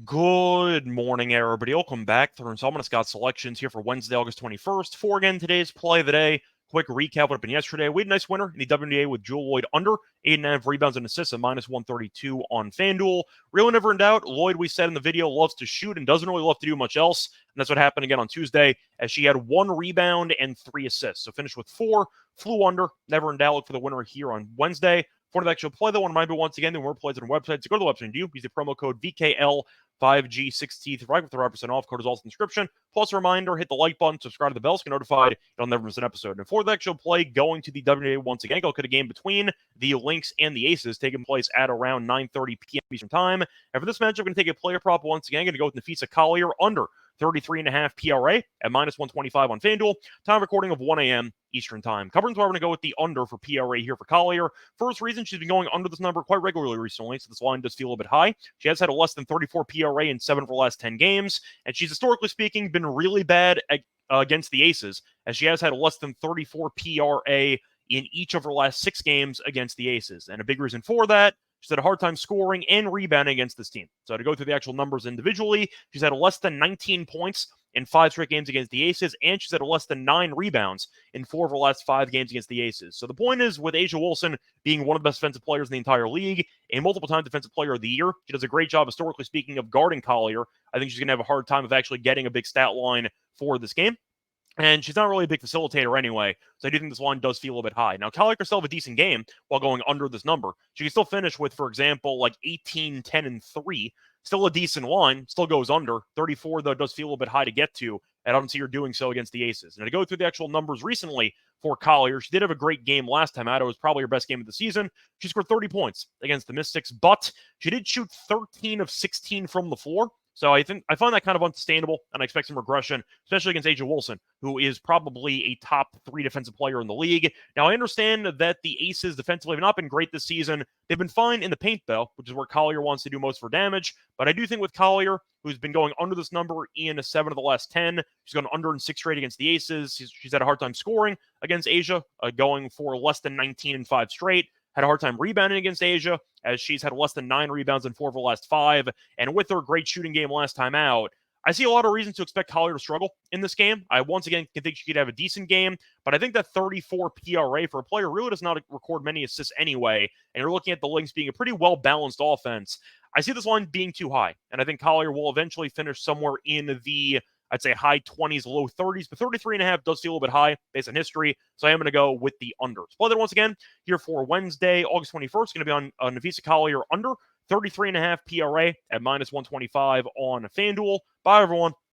Good morning, everybody. Welcome back through installment of Scott's Selections here for Wednesday, August 21st. For again, today's play of the day. Quick recap what happened yesterday. We had a nice winner in the WNBA with Jewel Lloyd under 8.5 rebounds and assists at minus 132 on FanDuel. Really never in doubt. Lloyd, we said in the video, loves to shoot and doesn't really love to do much else. And that's what happened again on Tuesday as she had 1 rebound and 3 assists. So finished with 4, flew under. Never in doubt. Look for the winner here on Wednesday. For the actual play, though, I want to remind you once again, there were plays on our website. So go to the website and use the promo code VKL 5G6T right with the 5% off. Code is also in the description. Plus, a reminder, hit the like button, subscribe to the bell so you get notified. You'll never miss an episode. And for the actual play, going to the WNBA once again, go look at a game between the Lynx and the Aces taking place at around 9:30 p.m. Eastern Time. And for this matchup, I'm going to take a player prop once again. I'm going to go with Nafisa Collier under 33.5 PRA at minus 125 on FanDuel. Time recording of 1 a.m. Eastern Time. Covering, so I'm going to go with the under for PRA here for Collier. First reason, she's been going under this number quite regularly recently, so this line does feel a bit high. She has had a less than 34 PRA in 7 of her last 10 games, and she's historically speaking been really bad against the Aces, as she has had a less than 34 PRA in each of her last 6 games against the Aces. And a big reason for that, she's had a hard time scoring and rebounding against this team. So to go through the actual numbers individually, she's had less than 19 points in 5 straight games against the Aces, and she's had less than 9 rebounds in 4 of her last 5 games against the Aces. So the point is, with A'ja Wilson being one of the best defensive players in the entire league, a multiple-time defensive player of the year, she does a great job, historically speaking, of guarding Collier. I think she's going to have a hard time of actually getting a big stat line for this game. And she's not really a big facilitator anyway, so I do think this line does feel a bit high. Now, Collier can still have a decent game while going under this number. She can still finish with, for example, like 18, 10, and 3. Still a decent line, still goes under. 34, though, does feel a bit high to get to. I don't see her doing so against the Aces. And to go through the actual numbers recently for Collier, she did have a great game last time out. It was probably her best game of the season. She scored 30 points against the Mystics, but she did shoot 13 of 16 from the floor. So I find that kind of unsustainable, and I expect some regression, especially against A'ja Wilson, who is probably a top 3 defensive player in the league. Now, I understand that the Aces defensively have not been great this season. They've been fine in the paint, though, which is where Collier wants to do most for damage. But I do think with Collier, who's been going under this number in 7 of the last 10, she's gone under in 6 straight against the Aces. She's had a hard time scoring against A'ja, going for less than 19 in 5 straight. Had a hard time rebounding against A'ja, as she's had less than 9 rebounds in 4 of her last 5. And with her great shooting game last time out, I see a lot of reasons to expect Collier to struggle in this game. I once again can think she could have a decent game, but I think that 34 PRA for a player really does not record many assists anyway. And you're looking at the Lynx being a pretty well-balanced offense. I see this line being too high, and I think Collier will eventually finish somewhere in the, I'd say, high 20s, low 30s, but 33.5 does feel a little bit high based on history, so I am going to go with the under. Play that once again here for Wednesday, August 21st. Going to be on Nafisa Collier under 33.5 PRA at minus 125 on FanDuel. Bye, everyone.